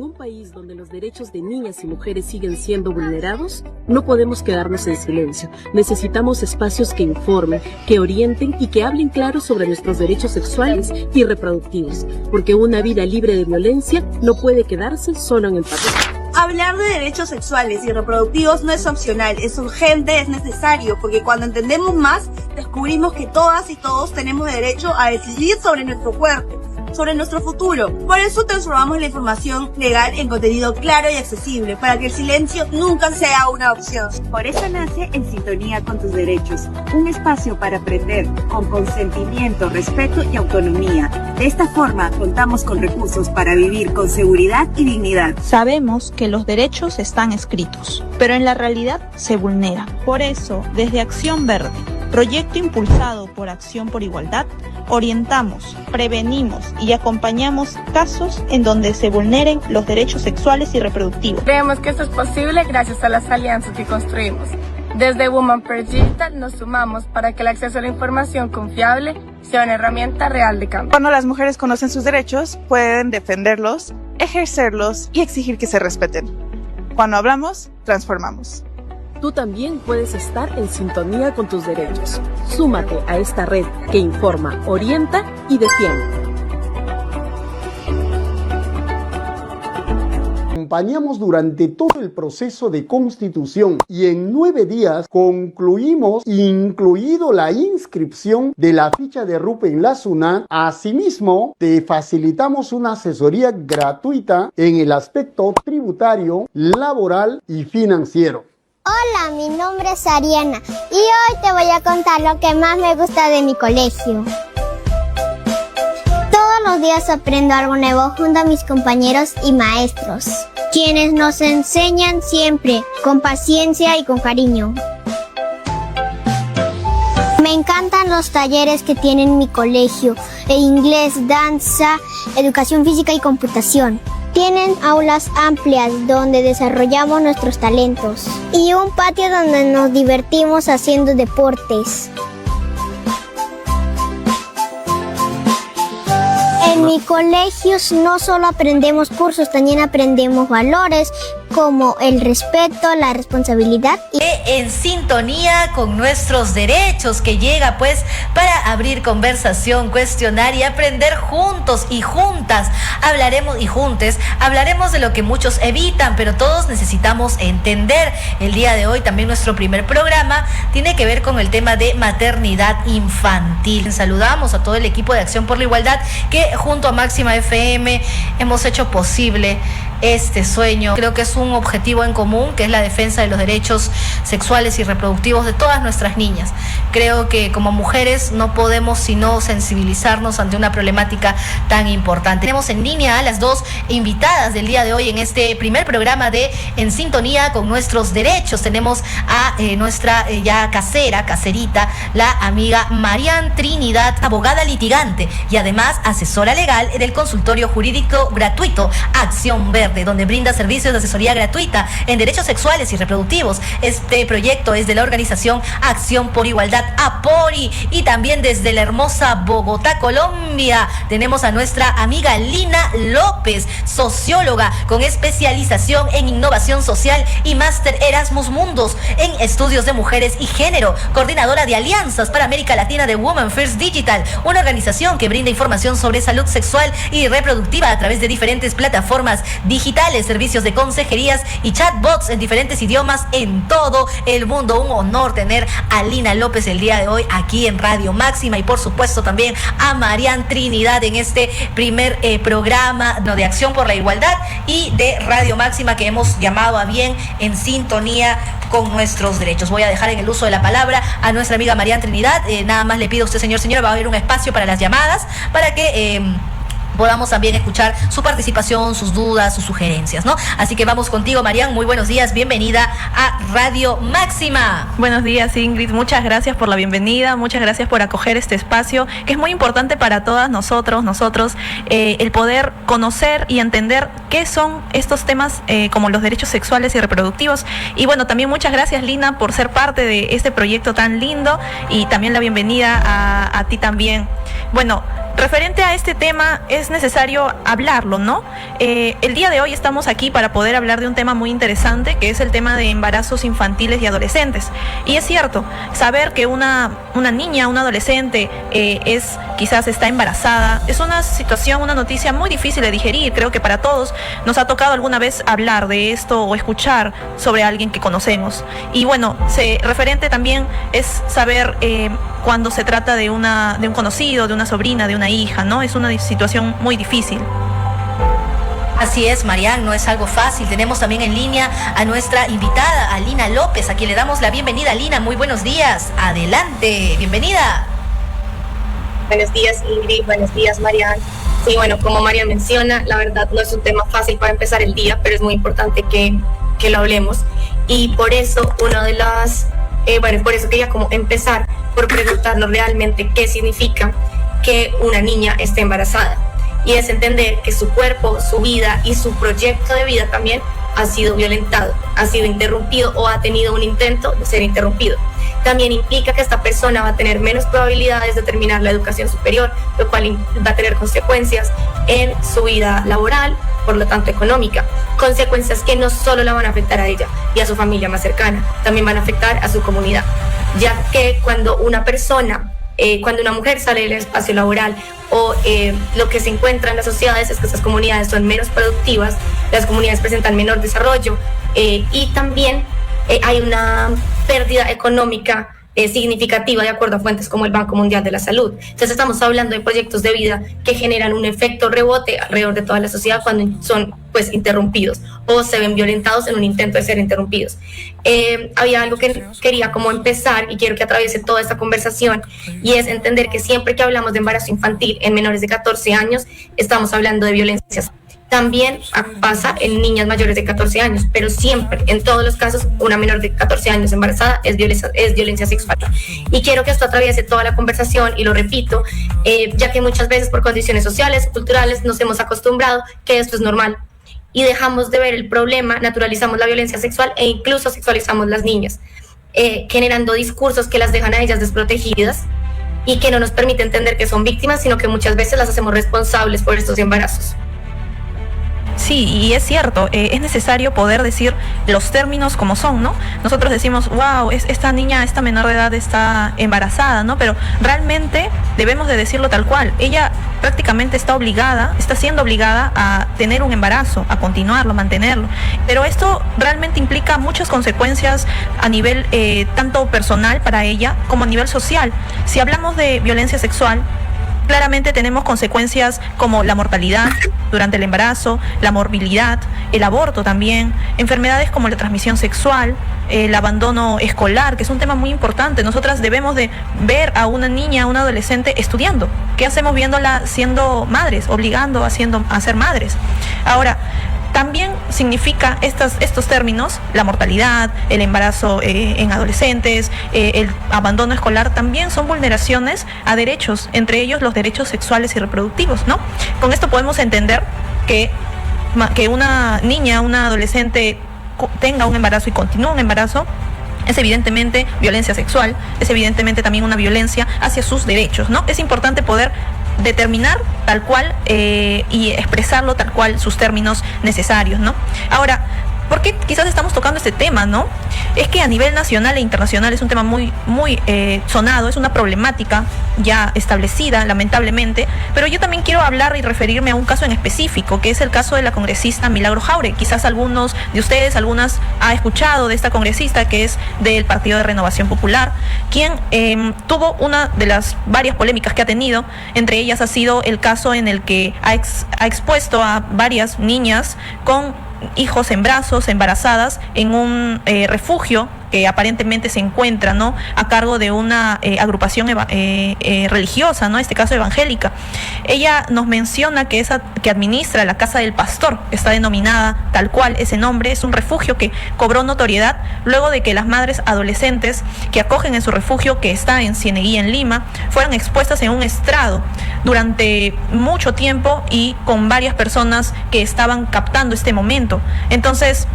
En un país donde los derechos de niñas y mujeres siguen siendo vulnerados, no podemos quedarnos en silencio. Necesitamos espacios que informen, que orienten y que hablen claro sobre nuestros derechos sexuales y reproductivos, porque una vida libre de violencia no puede quedarse solo en el papel. Hablar de derechos sexuales y reproductivos no es opcional, es urgente, es necesario, porque cuando entendemos más, descubrimos que todas y todos tenemos derecho a decidir sobre nuestro cuerpo, sobre nuestro futuro. Por eso transformamos la información legal en contenido claro y accesible, para que el silencio nunca sea una opción. Por eso nace En Sintonía con tus Derechos, un espacio para aprender con consentimiento, respeto y autonomía. De esta forma contamos con recursos para vivir con seguridad y dignidad. Sabemos que los derechos están escritos, pero en la realidad se vulneran. Por eso, desde Acción Verde, proyecto impulsado por Acción por Igualdad, orientamos, prevenimos y acompañamos casos en donde se vulneren los derechos sexuales y reproductivos. Creemos que esto es posible gracias a las alianzas que construimos. Desde Women First Digital nos sumamos para que el acceso a la información confiable sea una herramienta real de cambio. Cuando las mujeres conocen sus derechos, pueden defenderlos, ejercerlos y exigir que se respeten. Cuando hablamos, transformamos. Tú también puedes estar en sintonía con tus derechos. Súmate a esta red que informa, orienta y defiende. Acompañamos durante todo el proceso de constitución y en 9 días concluimos, incluido la inscripción de la ficha de RUP en la SUNAT. Asimismo, te facilitamos una asesoría gratuita en el aspecto tributario, laboral y financiero. Hola, mi nombre es Ariana y hoy te voy a contar lo que más me gusta de mi colegio. Todos los días aprendo algo nuevo junto a mis compañeros y maestros, quienes nos enseñan siempre con paciencia y con cariño. Me encantan los talleres que tiene mi colegio, inglés, danza, educación física y computación. Tienen aulas amplias donde desarrollamos nuestros talentos y un patio donde nos divertimos haciendo deportes. En mi colegio no solo aprendemos cursos, también aprendemos valores como el respeto, la responsabilidad y En Sintonía con nuestros derechos, que llega pues para abrir conversación, cuestionar y aprender juntos y juntas. Hablaremos de lo que muchos evitan, pero todos necesitamos entender. El día de hoy también nuestro primer programa tiene que ver con el tema de maternidad infantil. Saludamos a todo el equipo de Acción por la Igualdad que junto a Máxima FM hemos hecho posible este sueño. Creo que es un objetivo en común, que es la defensa de los derechos sexuales y reproductivos de todas nuestras niñas. Creo que como mujeres no podemos sino sensibilizarnos ante una problemática tan importante. Tenemos en línea a las dos invitadas del día de hoy en este primer programa de En Sintonía con nuestros derechos. Tenemos a nuestra caserita, la amiga Marian Trinidad, abogada litigante y además asesora legal del consultorio jurídico gratuito Acción Verde, donde brinda servicios de asesoría gratuita en derechos sexuales y reproductivos. Este proyecto es de la organización Acción por Igualdad, APORI, y también desde la hermosa Bogotá, Colombia, tenemos a nuestra amiga Lina López, socióloga con especialización en innovación social y máster Erasmus Mundus en estudios de mujeres y género, coordinadora de alianzas para América Latina de Women First Digital, una organización que brinda información sobre salud sexual y reproductiva a través de diferentes plataformas digitales, servicios de consejerías y chatbots en diferentes idiomas en todo el mundo. Un honor tener a Lina López el día de hoy aquí en Radio Máxima y por supuesto también a Marian Trinidad en este primer programa de Acción por la Igualdad y de Radio Máxima que hemos llamado a bien En Sintonía con nuestros derechos. Voy a dejar en el uso de la palabra a nuestra amiga Marian Trinidad. Nada más le pido a usted, señora, va a haber un espacio para las llamadas para que podamos también escuchar su participación, sus dudas, sus sugerencias, ¿no? Así que vamos contigo, Marian. Muy buenos días, bienvenida a Radio Máxima. Buenos días, Ingrid. Muchas gracias por la bienvenida, muchas gracias por acoger este espacio, que es muy importante para todas nosotros, el poder conocer y entender qué son estos temas como los derechos sexuales y reproductivos. Y bueno, también muchas gracias, Lina, por ser parte de este proyecto tan lindo y también la bienvenida a ti también. Bueno, referente a este tema es necesario hablarlo, ¿no? El día de hoy estamos aquí para poder hablar de un tema muy interesante, que es el tema de embarazos infantiles y adolescentes. Y es cierto, saber que una niña, una adolescente quizás está embarazada, es una situación, una noticia muy difícil de digerir. Creo que para todos nos ha tocado alguna vez hablar de esto o escuchar sobre alguien que conocemos. Y bueno, referente también es saber cuando se trata de un conocido, de una sobrina, de una hija, ¿no? Es una situación muy difícil. Así es, Marian, no es algo fácil. Tenemos también en línea a nuestra invitada, a Lina López, a quien le damos la bienvenida. Lina, muy buenos días. Adelante, bienvenida. Buenos días, Ingrid. Buenos días, Marian. Sí, bueno, como Marian menciona, la verdad no es un tema fácil para empezar el día, pero es muy importante que lo hablemos. Y por eso, por eso quería como empezar por preguntarnos realmente qué significa que una niña esté embarazada. Y es entender que su cuerpo, su vida y su proyecto de vida también ha sido violentado, ha sido interrumpido o ha tenido un intento de ser interrumpido. También implica que esta persona va a tener menos probabilidades de terminar la educación superior, lo cual va a tener consecuencias en su vida laboral, por lo tanto económica. Consecuencias que no solo la van a afectar a ella y a su familia más cercana, también van a afectar a su comunidad, ya que cuando una mujer sale del espacio laboral o lo que se encuentra en las sociedades es que estas comunidades son menos productivas, las comunidades presentan menor desarrollo y también hay una pérdida económica significativa de acuerdo a fuentes como el Banco Mundial de la Salud. Entonces estamos hablando de proyectos de vida que generan un efecto rebote alrededor de toda la sociedad cuando son pues interrumpidos o se ven violentados en un intento de ser interrumpidos. Había algo que quería como empezar y quiero que atraviese toda esta conversación, y es entender que siempre que hablamos de embarazo infantil en menores de 14 años estamos hablando de violencias. También pasa en niñas mayores de 14 años, pero siempre, en todos los casos, una menor de 14 años embarazada es violencia sexual. Y quiero que esto atraviese toda la conversación, y lo repito, ya que muchas veces por condiciones sociales, culturales, nos hemos acostumbrado que esto es normal. Y dejamos de ver el problema, naturalizamos la violencia sexual e incluso sexualizamos las niñas, generando discursos que las dejan a ellas desprotegidas y que no nos permiten entender que son víctimas, sino que muchas veces las hacemos responsables por estos embarazos. Sí, y es cierto, es necesario poder decir los términos como son, ¿no? Nosotros decimos, wow, esta niña, esta menor de edad está embarazada, ¿no? Pero realmente debemos de decirlo tal cual. Ella prácticamente está siendo obligada a tener un embarazo, a continuarlo, a mantenerlo. Pero esto realmente implica muchas consecuencias a nivel tanto personal para ella como a nivel social. Si hablamos de violencia sexual, claramente tenemos consecuencias como la mortalidad durante el embarazo, la morbilidad, el aborto también, enfermedades como la transmisión sexual, el abandono escolar, que es un tema muy importante. Nosotras debemos de ver a una niña, a una adolescente estudiando. ¿Qué hacemos viéndola siendo madres, obligando a ser madres? Ahora, también significa estos términos, la mortalidad, el embarazo en adolescentes, el abandono escolar, también son vulneraciones a derechos, entre ellos los derechos sexuales y reproductivos, ¿no? Con esto podemos entender que una niña, una adolescente tenga un embarazo y continúe un embarazo, es evidentemente violencia sexual, es evidentemente también una violencia hacia sus derechos, ¿no? Es importante poder determinar tal cual y expresarlo tal cual sus términos necesarios, ¿no? Ahora, ¿por qué quizás estamos tocando este tema, no? Es que a nivel nacional e internacional es un tema muy sonado, es una problemática ya establecida, lamentablemente, pero yo también quiero hablar y referirme a un caso en específico, que es el caso de la congresista Milagro Jaure. Quizás algunos de ustedes, algunas ha escuchado de esta congresista, que es del Partido de Renovación Popular, quien tuvo una de las varias polémicas que ha tenido. Entre ellas ha sido el caso en el que ha expuesto a varias niñas con hijos en brazos, embarazadas, en un refugio que aparentemente se encuentra, ¿no?, a cargo de una agrupación religiosa, ¿no?, en este caso evangélica. Ella nos menciona que administra la Casa del Pastor, que está denominada tal cual ese nombre. Es un refugio que cobró notoriedad luego de que las madres adolescentes que acogen en su refugio, que está en Cieneguilla, en Lima, fueron expuestas en un estrado durante mucho tiempo y con varias personas que estaban captando este momento. Entonces,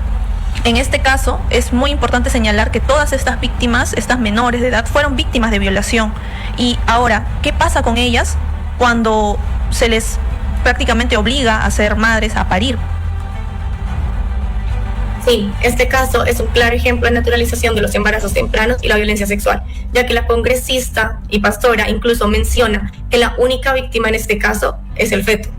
en este caso es muy importante señalar que todas estas víctimas, estas menores de edad, fueron víctimas de violación. Y ahora, ¿qué pasa con ellas? cuando se les prácticamente obliga a ser madres, a parir. Sí, este caso es un claro ejemplo de naturalización de los embarazos tempranos y la violencia sexual, ya que la congresista y pastora incluso menciona que la única víctima en este caso es el feto.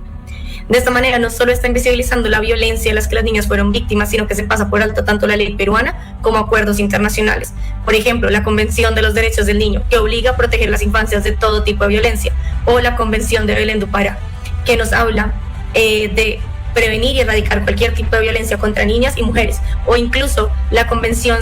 De esta manera no solo está invisibilizando la violencia de las que las niñas fueron víctimas, sino que se pasa por alto tanto la ley peruana como acuerdos internacionales. Por ejemplo, la Convención de los Derechos del Niño, que obliga a proteger las infancias de todo tipo de violencia, o la Convención de Belén do Pará, que nos habla de prevenir y erradicar cualquier tipo de violencia contra niñas y mujeres, o incluso la Convención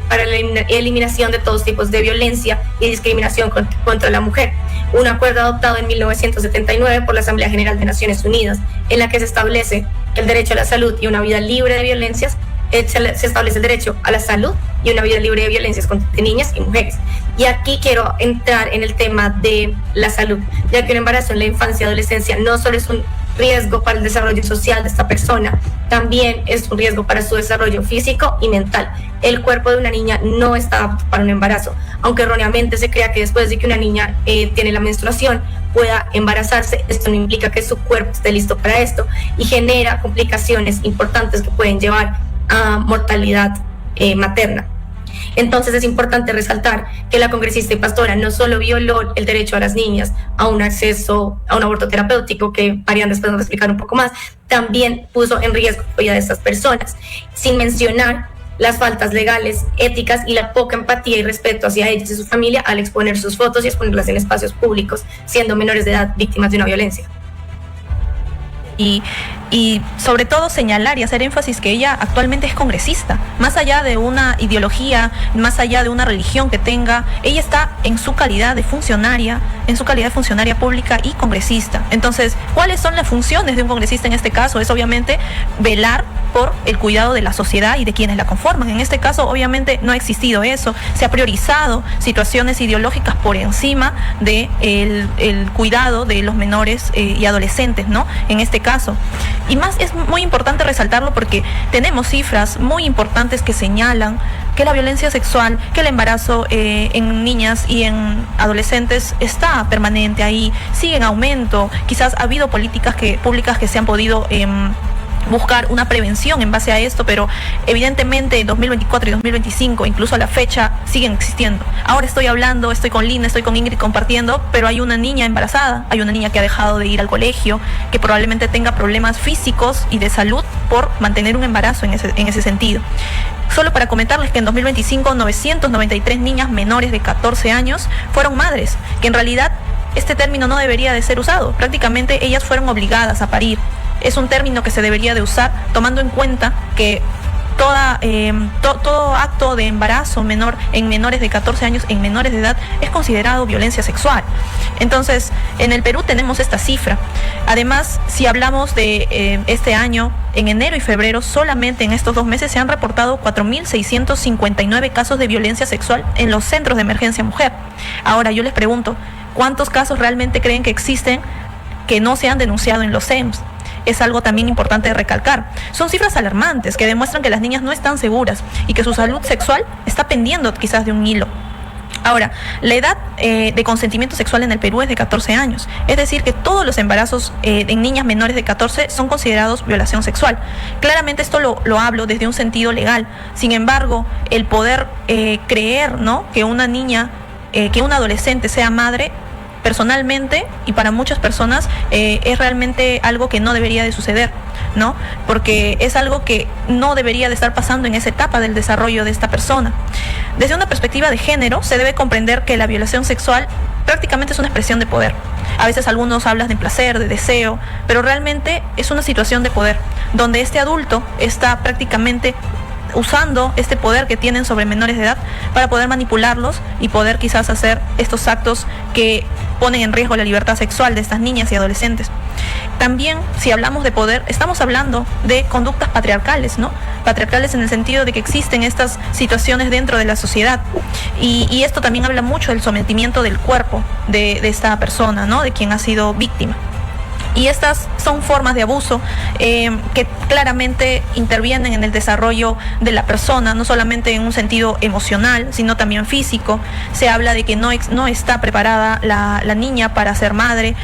para la eliminación de todos tipos de violencia y discriminación contra la mujer, un acuerdo adoptado en 1979 por la Asamblea General de Naciones Unidas, en la que se establece el derecho a la salud y una vida libre de violencias. Se establece el derecho a la salud y una vida libre de violencias contra niñas y mujeres. Y aquí quiero entrar en el tema de la salud, ya que un embarazo en la infancia y adolescencia no solo es un riesgo para el desarrollo social de esta persona, también es un riesgo para su desarrollo físico y mental. El cuerpo de una niña no está apto para un embarazo, aunque erróneamente se crea que después de que una niña tiene la menstruación pueda embarazarse. Esto no implica que su cuerpo esté listo para esto y genera complicaciones importantes que pueden llevar a mortalidad materna. Entonces es importante resaltar que la congresista y pastora no solo violó el derecho a las niñas a un acceso a un aborto terapéutico, que Marian después nos va a explicar un poco más, también puso en riesgo la vida de estas personas, sin mencionar las faltas legales, éticas y la poca empatía y respeto hacia ellas y su familia al exponer sus fotos y exponerlas en espacios públicos, siendo menores de edad víctimas de una violencia. Y sobre todo señalar y hacer énfasis que ella actualmente es congresista, más allá de una ideología, más allá de una religión que tenga, ella está en su calidad de funcionaria pública y congresista. Entonces, ¿cuáles son las funciones de un congresista en este caso? Es obviamente velar por el cuidado de la sociedad y de quienes la conforman. En este caso, obviamente, no ha existido eso. Se ha priorizado situaciones ideológicas por encima de el cuidado de los menores y adolescentes, ¿no? En este caso. Y más es muy importante resaltarlo porque tenemos cifras muy importantes que señalan que la violencia sexual, que el embarazo en niñas y en adolescentes está permanente ahí, sigue en aumento. Quizás ha habido políticas públicas que se han podido buscar una prevención en base a esto, pero evidentemente en 2024 y 2025, incluso a la fecha, siguen existiendo. Ahora estoy con Lina, estoy con Ingrid compartiendo, pero hay una niña embarazada, hay una niña que ha dejado de ir al colegio, que probablemente tenga problemas físicos y de salud por mantener un embarazo en ese sentido. Solo para comentarles que en 2025 993 niñas menores de 14 años fueron madres, que en realidad este término no debería de ser usado. Prácticamente ellas fueron obligadas a parir. Es un término que se debería de usar tomando en cuenta que todo acto de embarazo menor en menores de 14 años, en menores de edad, es considerado violencia sexual. Entonces, en el Perú tenemos esta cifra. Además, si hablamos de este año, en enero y febrero, solamente en estos 2 meses se han reportado 4.659 casos de violencia sexual en los centros de emergencia mujer. Ahora, yo les pregunto, ¿cuántos casos realmente creen que existen que no se han denunciado en los CEMS? Es algo también importante de recalcar. Son cifras alarmantes que demuestran que las niñas no están seguras y que su salud sexual está pendiendo quizás de un hilo. Ahora, la edad de consentimiento sexual en el Perú es de 14 años. Es decir, que todos los embarazos en niñas menores de 14 son considerados violación sexual. Claramente esto lo hablo desde un sentido legal. Sin embargo, el poder creer, ¿no?, que una niña, que una adolescente sea madre, personalmente y para muchas personas es realmente algo que no debería de suceder, ¿no? Porque es algo que no debería de estar pasando en esa etapa del desarrollo de esta persona. Desde una perspectiva de género, se debe comprender que la violación sexual prácticamente es una expresión de poder. A veces algunos hablan de placer, de deseo, pero realmente es una situación de poder, donde este adulto está prácticamente usando este poder que tienen sobre menores de edad para poder manipularlos y poder quizás hacer estos actos que ponen en riesgo la libertad sexual de estas niñas y adolescentes. También, si hablamos de poder, estamos hablando de conductas patriarcales, ¿no? Patriarcales en el sentido de que existen estas situaciones dentro de la sociedad. Y esto también habla mucho del sometimiento del cuerpo de esta persona, ¿no?, de quien ha sido víctima. Y estas son formas de abuso que claramente intervienen en el desarrollo de la persona, no solamente en un sentido emocional, sino también físico. Se habla de que no está preparada la niña para ser madre,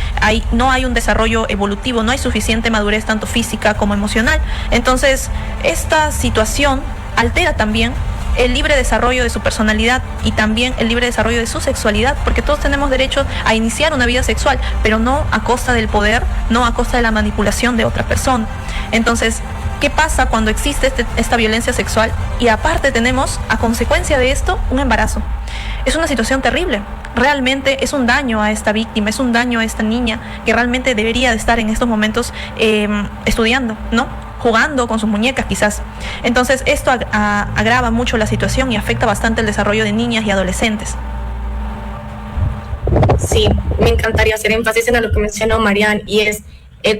no hay un desarrollo evolutivo, no hay suficiente madurez tanto física como emocional. Entonces, esta situación altera también el libre desarrollo de su personalidad y también el libre desarrollo de su sexualidad, porque todos tenemos derecho a iniciar una vida sexual, pero no a costa del poder, no a costa de la manipulación de otra persona. Entonces, ¿qué pasa cuando existe esta violencia sexual? Y aparte tenemos, a consecuencia de esto, un embarazo. Es una situación terrible. Realmente es un daño a esta víctima, es un daño a esta niña que realmente debería de estar en estos momentos estudiando, ¿no? Jugando con sus muñecas quizás. Entonces esto agrava mucho la situación y afecta bastante el desarrollo de niñas y adolescentes. Sí, me encantaría hacer énfasis en lo que mencionó Marian, y es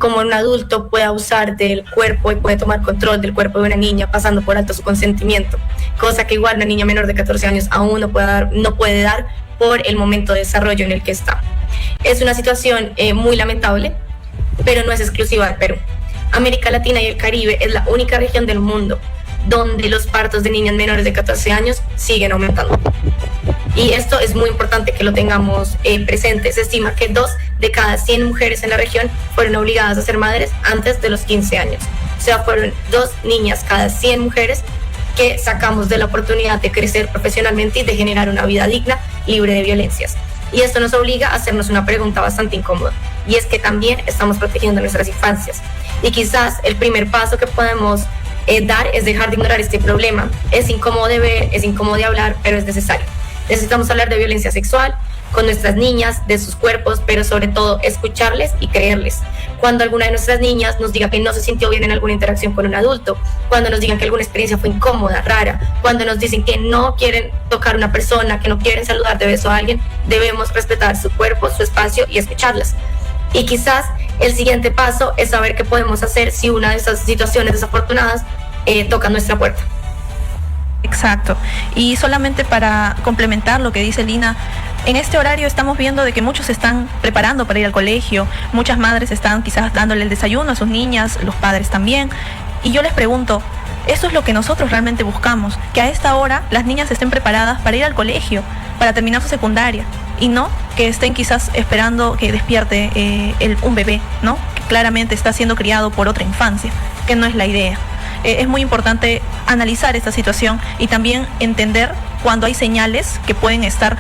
cómo un adulto puede abusar del cuerpo y puede tomar control del cuerpo de una niña pasando por alto su consentimiento, cosa que igual una niña menor de 14 años aún no puede dar por el momento de desarrollo en el que está. Es una situación muy lamentable, pero no es exclusiva de Perú. América Latina y el Caribe es la única región del mundo donde los partos de niñas menores de 14 años siguen aumentando. Y esto es muy importante que lo tengamos presente. Se estima que 2 de cada 100 mujeres en la región fueron obligadas a ser madres antes de los 15 años. O sea, fueron 2 niñas cada 100 mujeres que sacamos de la oportunidad de crecer profesionalmente y de generar una vida digna, libre de violencias. Y esto nos obliga a hacernos una pregunta bastante incómoda, y es que también estamos protegiendo nuestras infancias. Y quizás el primer paso que podemos dar es dejar de ignorar este problema. Es incómodo de ver, es incómodo de hablar, pero es necesario. Necesitamos hablar de violencia sexual con nuestras niñas, de sus cuerpos, pero sobre todo escucharles y creerles. Cuando alguna de nuestras niñas nos diga que no se sintió bien en alguna interacción con un adulto, cuando nos digan que alguna experiencia fue incómoda, rara, cuando nos dicen que no quieren tocar a una persona, que no quieren saludar de beso a alguien, debemos respetar su cuerpo, su espacio y escucharlas. Y quizás el siguiente paso es saber qué podemos hacer si una de esas situaciones desafortunadas toca nuestra puerta. Exacto. Y solamente para complementar lo que dice Lina, en este horario estamos viendo de que muchos se están preparando para ir al colegio, muchas madres están quizás dándole el desayuno a sus niñas, los padres también. Y yo les pregunto, eso es lo que nosotros realmente buscamos, que a esta hora las niñas estén preparadas para ir al colegio, para terminar su secundaria, y no que estén quizás esperando que despierte un bebé, ¿no? Que claramente está siendo criado por otra infancia, que no es la idea. Es muy importante analizar esta situación y también entender cuando hay señales que pueden estar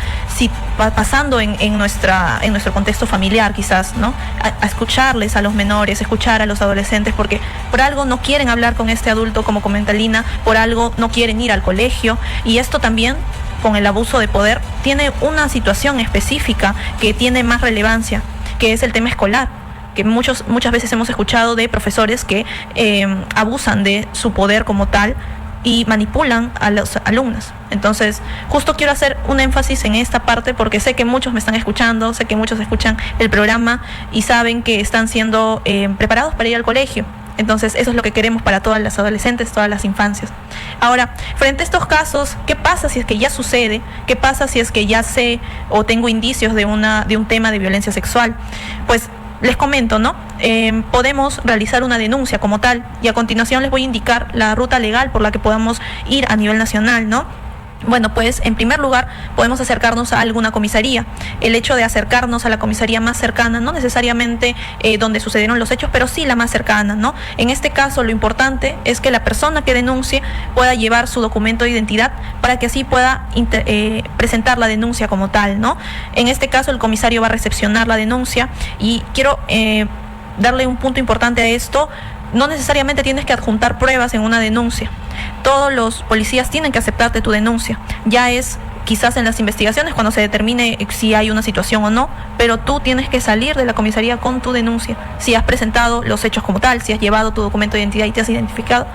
pasando en nuestro contexto familiar quizás, ¿no? A escucharles a los menores, escuchar a los adolescentes, porque por algo no quieren hablar con este adulto, como comenta Lina, por algo no quieren ir al colegio, y esto también con el abuso de poder tiene una situación específica que tiene más relevancia, que es el tema escolar, que muchas veces hemos escuchado de profesores que abusan de su poder como tal y manipulan a los alumnos. Entonces, justo quiero hacer un énfasis en esta parte porque sé que muchos me están escuchando, sé que muchos escuchan el programa y saben que están siendo preparados para ir al colegio. Entonces, eso es lo que queremos para todas las adolescentes, todas las infancias. Ahora, frente a estos casos, ¿qué pasa si es que ya sucede? ¿Qué pasa si es que ya sé o tengo indicios de un tema de violencia sexual? Pues les comento, ¿no? Podemos realizar una denuncia como tal, y a continuación les voy a indicar la ruta legal por la que podamos ir a nivel nacional, ¿no? Bueno, pues en primer lugar podemos acercarnos a alguna comisaría. El hecho de acercarnos a la comisaría más cercana, no necesariamente donde sucedieron los hechos, pero sí la más cercana, ¿no? En este caso lo importante es que la persona que denuncie pueda llevar su documento de identidad para que así pueda presentar la denuncia como tal, ¿no? En este caso el comisario va a recepcionar la denuncia, y quiero darle un punto importante a esto. No necesariamente tienes que adjuntar pruebas en una denuncia. Todos los policías tienen que aceptarte tu denuncia. Ya es quizás en las investigaciones cuando se determine si hay una situación o no, pero tú tienes que salir de la comisaría con tu denuncia. Si has presentado los hechos como tal, si has llevado tu documento de identidad y te has identificado,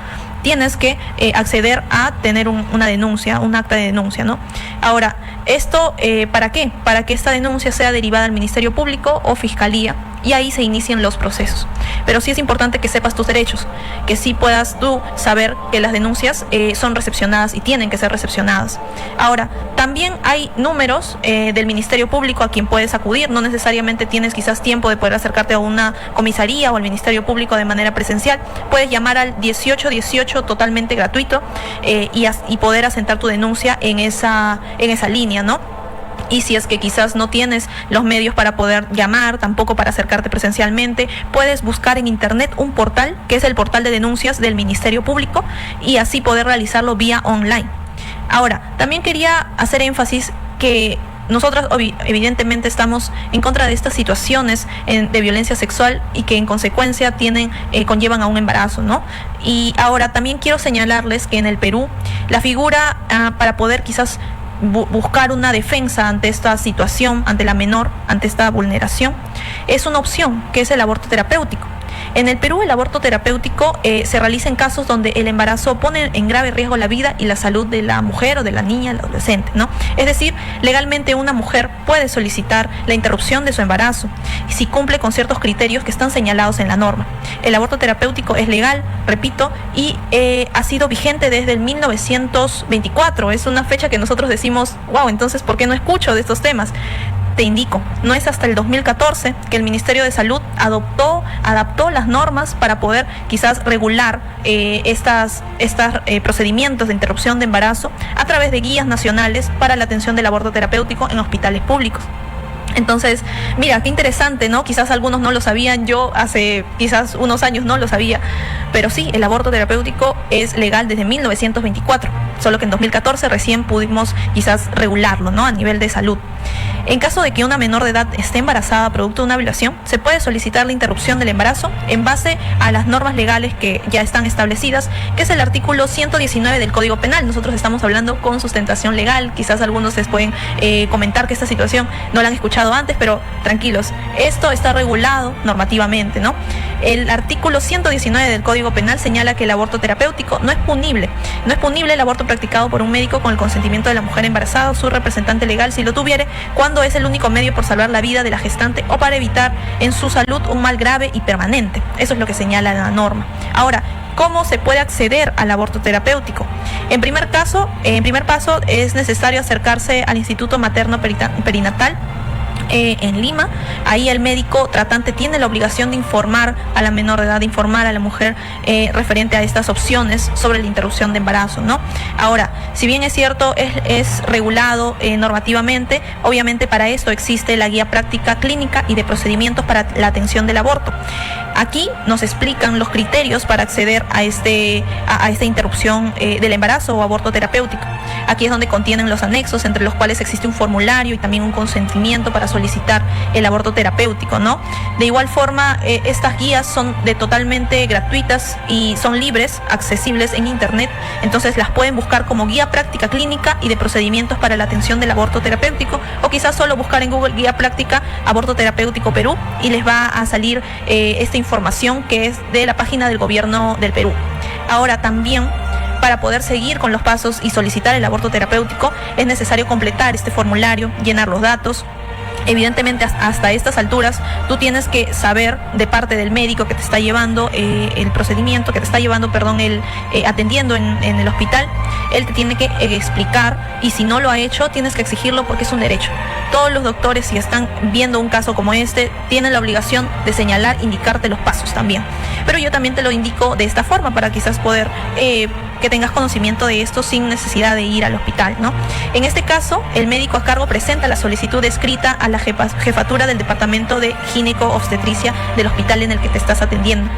tienes que acceder a tener una denuncia, un acta de denuncia, ¿no? Ahora, ¿esto para qué? Para que esta denuncia sea derivada al Ministerio Público o Fiscalía, y ahí se inician los procesos. Pero sí es importante que sepas tus derechos, que sí puedas tú saber que las denuncias son recepcionadas y tienen que ser recepcionadas. Ahora, también hay números del Ministerio Público a quien puedes acudir. No necesariamente tienes quizás tiempo de poder acercarte a una comisaría o al Ministerio Público de manera presencial. Puedes llamar al 1818 totalmente gratuito y poder asentar tu denuncia en esa línea, ¿no? Y si es que quizás no tienes los medios para poder llamar, tampoco para acercarte presencialmente, puedes buscar en internet un portal que es el portal de denuncias del Ministerio Público y así poder realizarlo vía online. Ahora, también quería hacer énfasis que nosotras evidentemente estamos en contra de estas situaciones de violencia sexual y que en consecuencia conllevan a un embarazo, ¿no? Y ahora también quiero señalarles que en el Perú la figura para poder quizás buscar una defensa ante esta situación, ante la menor, ante esta vulneración, es una opción, que es el aborto terapéutico. En el Perú, el aborto terapéutico se realiza en casos donde el embarazo pone en grave riesgo la vida y la salud de la mujer o de la niña, la adolescente, ¿no? Es decir, legalmente una mujer puede solicitar la interrupción de su embarazo si cumple con ciertos criterios que están señalados en la norma. El aborto terapéutico es legal, repito, y ha sido vigente desde el 1924. Es una fecha que nosotros decimos, wow, entonces, ¿por qué no escucho de estos temas? Te indico, no es hasta el 2014 que el Ministerio de Salud adaptó las normas para poder quizás regular estos procedimientos de interrupción de embarazo a través de guías nacionales para la atención del aborto terapéutico en hospitales públicos. Entonces, mira, qué interesante, ¿no? Quizás algunos no lo sabían, yo hace quizás unos años no lo sabía, pero sí, el aborto terapéutico es legal desde 1924, solo que en 2014 recién pudimos quizás regularlo, ¿no? A nivel de salud. En caso de que una menor de edad esté embarazada producto de una violación, se puede solicitar la interrupción del embarazo en base a las normas legales que ya están establecidas, que es el artículo 119 del Código Penal. Nosotros estamos hablando con sustentación legal, quizás algunos les pueden comentar que esta situación no la han escuchado antes, pero tranquilos, esto está regulado normativamente, ¿no? El artículo 119 del Código Penal señala que el aborto terapéutico no es punible. No es punible el aborto practicado por un médico con el consentimiento de la mujer embarazada o su representante legal si lo tuviere, cuando es el único medio por salvar la vida de la gestante o para evitar en su salud un mal grave y permanente. Eso es lo que señala la norma. Ahora, ¿cómo se puede acceder al aborto terapéutico? En primer paso es necesario acercarse al Instituto Materno Perinatal en Lima. Ahí el médico tratante tiene la obligación de informar a la menor de edad, de informar a la mujer referente a estas opciones sobre la interrupción de embarazo, ¿no? Ahora, si bien es cierto, es regulado normativamente, obviamente para esto existe la guía práctica clínica y de procedimientos para la atención del aborto. Aquí nos explican los criterios para acceder a esta interrupción del embarazo o aborto terapéutico. Aquí es donde contienen los anexos, entre los cuales existe un formulario y también un consentimiento para solicitar el aborto terapéutico, ¿no? De igual forma, estas guías son totalmente gratuitas y son libres, accesibles en internet, entonces las pueden buscar como guía práctica clínica y de procedimientos para la atención del aborto terapéutico, o quizás solo buscar en Google guía práctica aborto terapéutico Perú y les va a salir esta información que es de la página del gobierno del Perú. Ahora también, para poder seguir con los pasos y solicitar el aborto terapéutico, es necesario completar este formulario, llenar los datos. Evidentemente, hasta estas alturas, tú tienes que saber de parte del médico que te está llevando el procedimiento, que te está llevando, atendiendo en el hospital. Él te tiene que explicar, y si no lo ha hecho, tienes que exigirlo porque es un derecho. Todos los doctores, si están viendo un caso como este, tienen la obligación de señalar, indicarte los pasos también. Pero yo también te lo indico de esta forma para quizás poder que tengas conocimiento de esto sin necesidad de ir al hospital, ¿no? En este caso, el médico a cargo presenta la solicitud escrita a la jefatura del departamento de gineco-obstetricia del hospital en el que te estás atendiendo.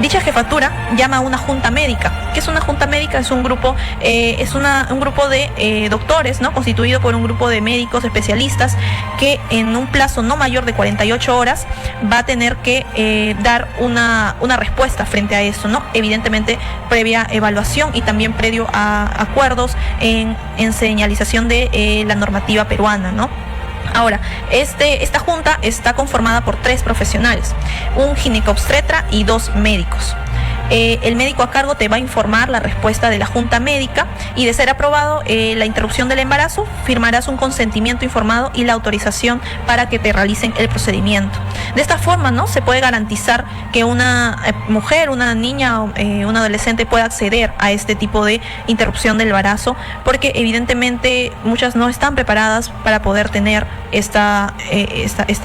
Dicha jefatura llama a una junta médica. ¿Qué es una junta médica? Es un grupo, un grupo de doctores, ¿no? Constituido por un grupo de médicos especialistas que en un plazo no mayor de 48 horas va a tener que dar una respuesta frente a eso, ¿no? Evidentemente previa evaluación y también previo a acuerdos en señalización de la normativa peruana, ¿no? Ahora, esta junta está conformada por 3 profesionales, un ginecobstetra y 2 médicos. El médico a cargo te va a informar la respuesta de la junta médica y de ser aprobado la interrupción del embarazo, firmarás un consentimiento informado y la autorización para que te realicen el procedimiento. De esta forma, ¿no?, se puede garantizar que una mujer, una niña, un adolescente pueda acceder a este tipo de interrupción del embarazo, porque evidentemente muchas no están preparadas para poder tener esta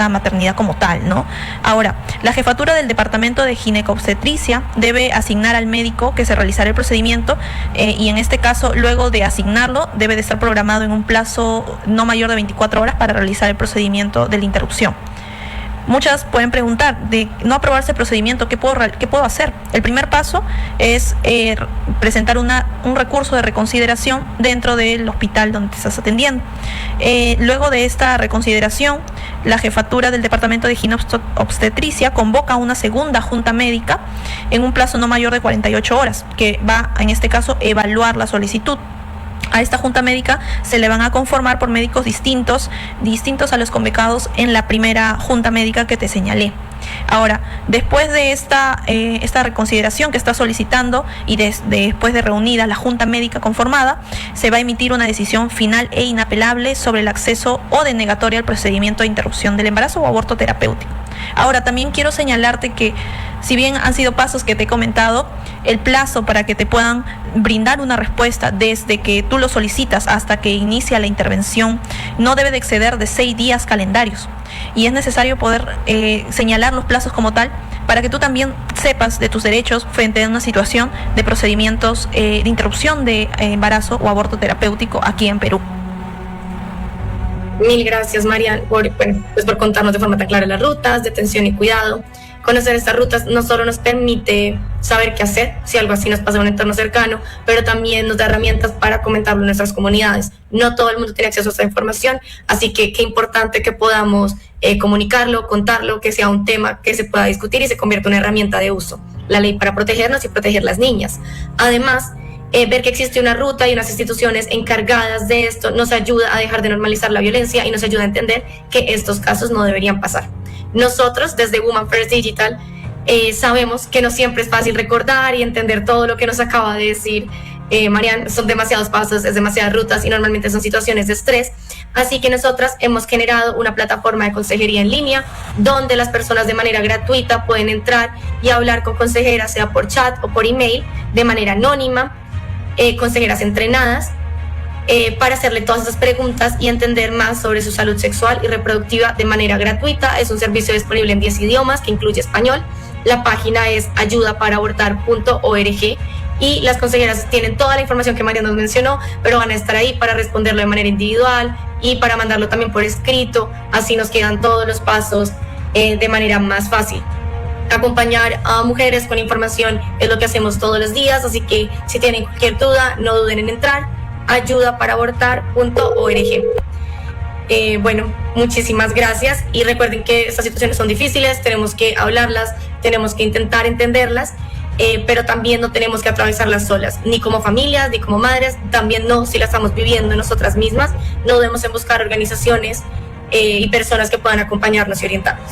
maternidad como tal, ¿no? Ahora, la jefatura del departamento de ginecobstetricia debe asignar al médico que se realizará el procedimiento y en este caso, luego de asignarlo, debe de estar programado en un plazo no mayor de 24 horas para realizar el procedimiento de la interrupción. Muchas pueden preguntar, de no aprobarse el procedimiento, ¿qué puedo hacer? El primer paso es presentar un recurso de reconsideración dentro del hospital donde te estás atendiendo. Luego de esta reconsideración, la jefatura del departamento de ginecobstetricia convoca una segunda junta médica en un plazo no mayor de 48 horas, que va, en este caso, evaluar la solicitud. A esta junta médica se le van a conformar por médicos distintos a los convocados en la primera junta médica que te señalé. Ahora, después de esta reconsideración que está solicitando y después de reunida la junta médica conformada, se va a emitir una decisión final e inapelable sobre el acceso o denegatoria al procedimiento de interrupción del embarazo o aborto terapéutico. Ahora, también quiero señalarte que, si bien han sido pasos que te he comentado, el plazo para que te puedan brindar una respuesta desde que tú lo solicitas hasta que inicia la intervención no debe de exceder de 6 días calendarios. Y es necesario poder señalar los plazos como tal para que tú también sepas de tus derechos frente a una situación de procedimientos de interrupción de embarazo o aborto terapéutico aquí en Perú. Mil gracias, Marian, por contarnos de forma tan clara las rutas de atención y cuidado. Conocer estas rutas no solo nos permite saber qué hacer si algo así nos pasa en un entorno cercano, pero también nos da herramientas para comentarlo en nuestras comunidades. No todo el mundo tiene acceso a esta información, así que qué importante que podamos comunicarlo, contarlo, que sea un tema que se pueda discutir y se convierta en una herramienta de uso. La ley para protegernos y proteger las niñas. Además, ver que existe una ruta y unas instituciones encargadas de esto nos ayuda a dejar de normalizar la violencia y nos ayuda a entender que estos casos no deberían pasar. Nosotros, desde Women First Digital, sabemos que no siempre es fácil recordar y entender todo lo que nos acaba de decir Marian. Son demasiados pasos, es demasiadas rutas y normalmente son situaciones de estrés. Así que nosotras hemos generado una plataforma de consejería en línea donde las personas de manera gratuita pueden entrar y hablar con consejeras, sea por chat o por email, de manera anónima, consejeras entrenadas, para hacerle todas esas preguntas y entender más sobre su salud sexual y reproductiva de manera gratuita. Es un servicio disponible en 10 idiomas que incluye español. La página es ayudaparaAbortar.org y las consejeras tienen toda la información que María nos mencionó, pero van a estar ahí para responderlo de manera individual y para mandarlo también por escrito. Así nos quedan todos los pasos de manera más fácil. Acompañar a mujeres con información es lo que hacemos todos los días, así que si tienen cualquier duda, no duden en entrar. AyudaparaAbortar.org. Bueno, muchísimas gracias y recuerden que estas situaciones son difíciles, tenemos que hablarlas, tenemos que intentar entenderlas, pero también no tenemos que atravesarlas solas, ni como familias, ni como madres, también no si las estamos viviendo nosotras mismas. No debemos en buscar organizaciones y personas que puedan acompañarnos y orientarnos.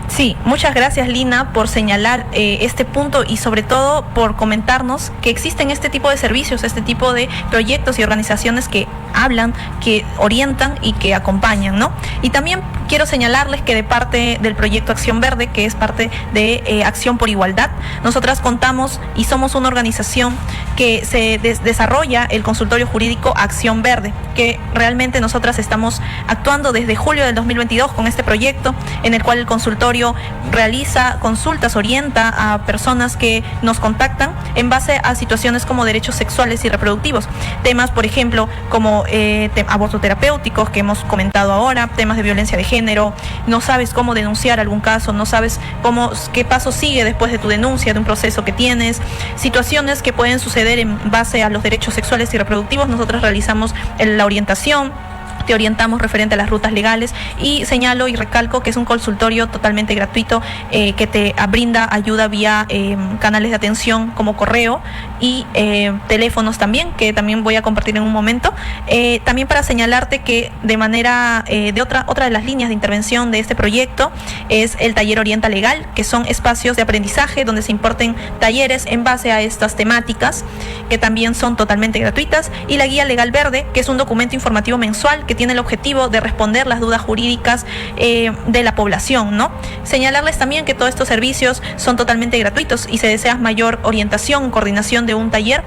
Sí, muchas gracias, Lina, por señalar este punto y sobre todo por comentarnos que existen este tipo de servicios, este tipo de proyectos y organizaciones que hablan, que orientan y que acompañan, ¿no? Y también quiero señalarles que de parte del proyecto Acción Verde, que es parte de Acción por Igualdad, nosotras contamos y somos una organización que se desarrolla el consultorio jurídico Acción Verde, que realmente nosotras estamos actuando desde julio del 2022 con este proyecto, en el cual el consultorio realiza consultas, orienta a personas que nos contactan en base a situaciones como derechos sexuales y reproductivos, temas, por ejemplo, como abortos terapéuticos que hemos comentado ahora, temas de violencia de género, no sabes cómo denunciar algún caso, no sabes qué paso sigue después de tu denuncia, de un proceso que tienes, situaciones que pueden suceder en base a los derechos sexuales y reproductivos. Nosotros realizamos la orientación, te orientamos referente a las rutas legales y señalo y recalco que es un consultorio totalmente gratuito que te brinda ayuda vía canales de atención como correo y teléfonos también, que también voy a compartir en un momento. También para señalarte que de manera otra de las líneas de intervención de este proyecto es el taller Orienta Legal, que son espacios de aprendizaje donde se imparten talleres en base a estas temáticas que también son totalmente gratuitas, y la Guía Legal Verde, que es un documento informativo mensual que que tiene el objetivo de responder las dudas jurídicas de la población, ¿no? Señalarles también que todos estos servicios son totalmente gratuitos y si deseas mayor orientación, coordinación de un taller,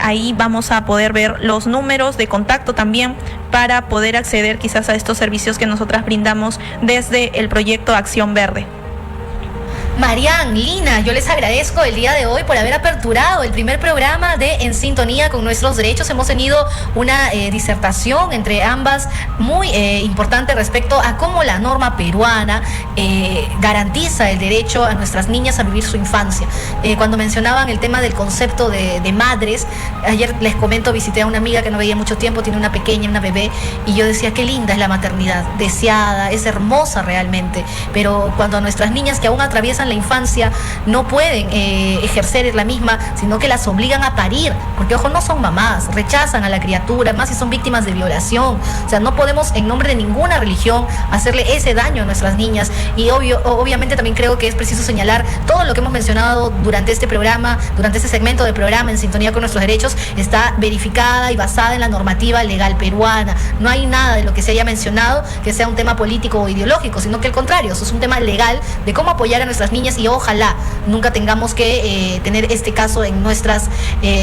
ahí vamos a poder ver los números de contacto también para poder acceder quizás a estos servicios que nosotras brindamos desde el proyecto Acción Verde. Marian, Lina, yo les agradezco el día de hoy por haber aperturado el primer programa de En Sintonía con Nuestros Derechos. Hemos tenido una disertación entre ambas muy importante respecto a cómo la norma peruana garantiza el derecho a nuestras niñas a vivir su infancia. Cuando mencionaban el tema del concepto de madres, ayer les comento, visité a una amiga que no veía mucho tiempo, tiene una pequeña, una bebé, y yo decía, qué linda es la maternidad, deseada, es hermosa realmente, pero cuando nuestras niñas que aún atraviesan la infancia no pueden ejercer la misma, sino que las obligan a parir, porque ojo, no son mamás, rechazan a la criatura, más si son víctimas de violación. O sea, no podemos en nombre de ninguna religión hacerle ese daño a nuestras niñas. Y obviamente también creo que es preciso señalar todo lo que hemos mencionado durante este programa, durante este segmento del programa En Sintonía con Nuestros Derechos, está verificada y basada en la normativa legal peruana. No hay nada de lo que se haya mencionado que sea un tema político o ideológico, sino que al contrario, eso es un tema legal de cómo apoyar a nuestras niñas, y ojalá nunca tengamos que tener este caso en nuestras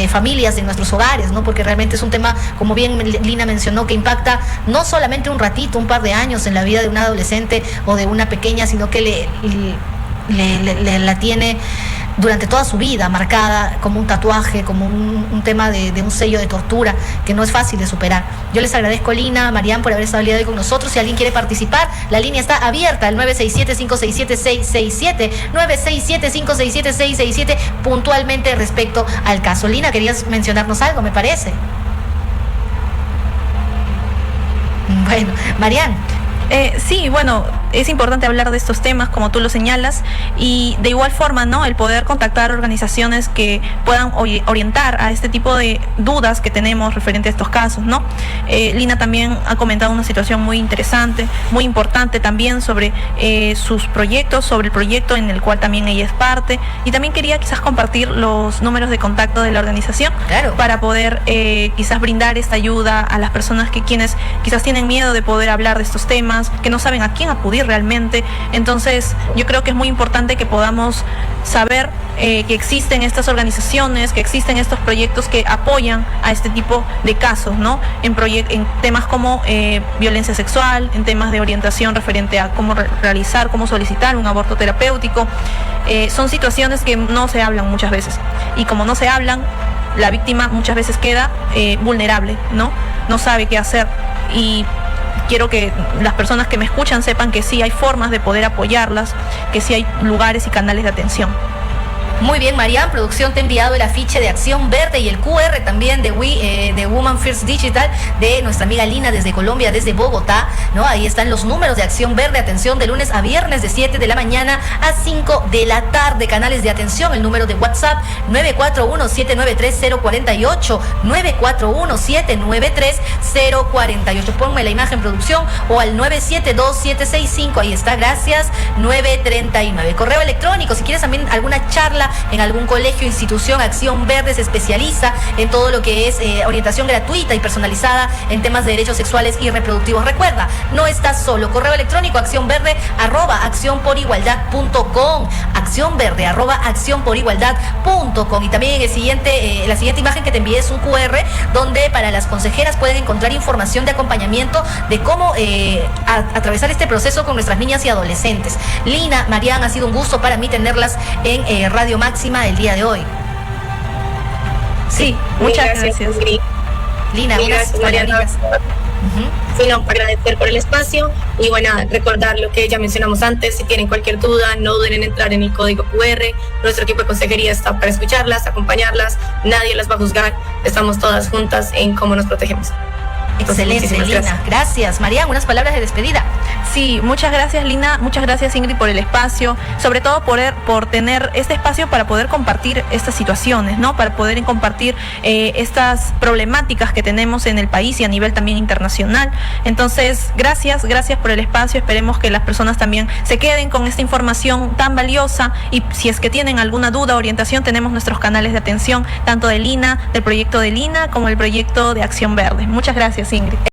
familias, en nuestros hogares, ¿no? Porque realmente es un tema, como bien Lina mencionó, que impacta no solamente un ratito, un par de años en la vida de una adolescente o de una pequeña, sino que la tiene durante toda su vida marcada como un tatuaje, como un tema de un sello de tortura que no es fácil de superar. Yo les agradezco, Lina, Marian, por haber estado el día de hoy con nosotros. Si alguien quiere participar, la línea está abierta, al 967-567-667, 967-567-667, puntualmente respecto al caso. Lina, querías mencionarnos algo, me parece. Bueno, Marian. Sí, bueno, es importante hablar de estos temas, como tú lo señalas, y de igual forma, ¿no?, el poder contactar organizaciones que puedan orientar a este tipo de dudas que tenemos referente a estos casos, ¿no? Lina también ha comentado una situación muy interesante, muy importante también sobre sus proyectos, sobre el proyecto en el cual también ella es parte, y también quería quizás compartir los números de contacto de la organización, claro, para poder quizás brindar esta ayuda a las personas quienes quizás tienen miedo de poder hablar de estos temas, que no saben a quién acudir realmente. Entonces yo creo que es muy importante que podamos saber que existen estas organizaciones, que existen estos proyectos que apoyan a este tipo de casos, ¿no? En temas como violencia sexual, en temas de orientación referente a cómo realizar, cómo solicitar un aborto terapéutico. Son situaciones que no se hablan muchas veces, y como no se hablan, la víctima muchas veces queda vulnerable, ¿no? No sabe qué hacer, y quiero que las personas que me escuchan sepan que sí hay formas de poder apoyarlas, que sí hay lugares y canales de atención. Muy bien, Marian, producción te ha enviado el afiche de Acción Verde y el QR también de Woman First Digital de nuestra amiga Lina desde Colombia, desde Bogotá, ¿no? Ahí están los números de Acción Verde, atención de lunes a viernes de 7 de la mañana a 5 de la tarde, canales de atención, el número de WhatsApp 941-793-048, 941-793-048, ponme la imagen, producción, o al 972-765, ahí está, gracias, 939, correo electrónico, si quieres también alguna charla en algún colegio, institución, Acción Verde se especializa en todo lo que es orientación gratuita y personalizada en temas de derechos sexuales y reproductivos. Recuerda, no estás solo. Correo electrónico accionverde@accionporigualdad.com, accionverde@accionporigualdad.com. Y también la siguiente imagen que te envié es un QR donde para las consejeras pueden encontrar información de acompañamiento de cómo atravesar este proceso con nuestras niñas y adolescentes. Lina, Marian, ha sido un gusto para mí tenerlas en Radio Máxima el día de hoy. Sí, muchas gracias. Lina, gracias, Mariana. Sí, no, agradecer por el espacio y bueno, recordar lo que ya mencionamos antes. Si tienen cualquier duda, no duden en entrar en el código QR. Nuestro equipo de consejería está para escucharlas, acompañarlas, nadie las va a juzgar. Estamos todas juntas en cómo nos protegemos. Excelente, Lina. Gracias. Marian, unas palabras de despedida. Sí, muchas gracias, Lina. Muchas gracias, Ingrid, por el espacio. Sobre todo por tener este espacio para poder compartir estas situaciones, ¿no? Para poder compartir estas problemáticas que tenemos en el país y a nivel también internacional. Entonces, gracias por el espacio. Esperemos que las personas también se queden con esta información tan valiosa, y si es que tienen alguna duda o orientación, tenemos nuestros canales de atención, tanto de Lina, del proyecto de Lina, como el proyecto de Acción Verde. Muchas gracias, Ingrid.